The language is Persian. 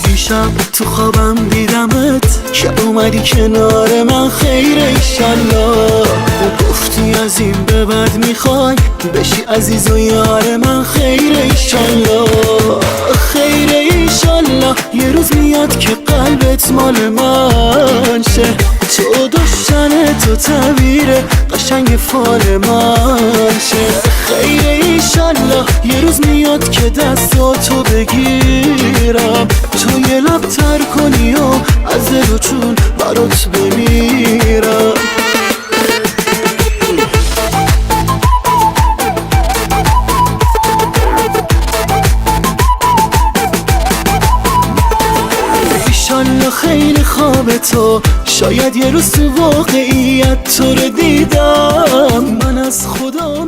دیشب تو خوابم دیدمت که اومدی کنار من، خیر ایشالله. گفتی از این به بعد میخوای بشی عزیز و یار من، خیر ایشالله. خیر ایشالله یه روز میاد که قلبت مال من شه، تو داشتن تو تعبیر قشنگ فال من شه. خیر ایشالله یه روز میاد که دستاتو بگیرم، تو یه لب تر کنی و از دل و چون برات بمیرم. ایشالله خیلی خواب تو، شاید یه روز تو واقعیت تو رو دیدم. من از خدا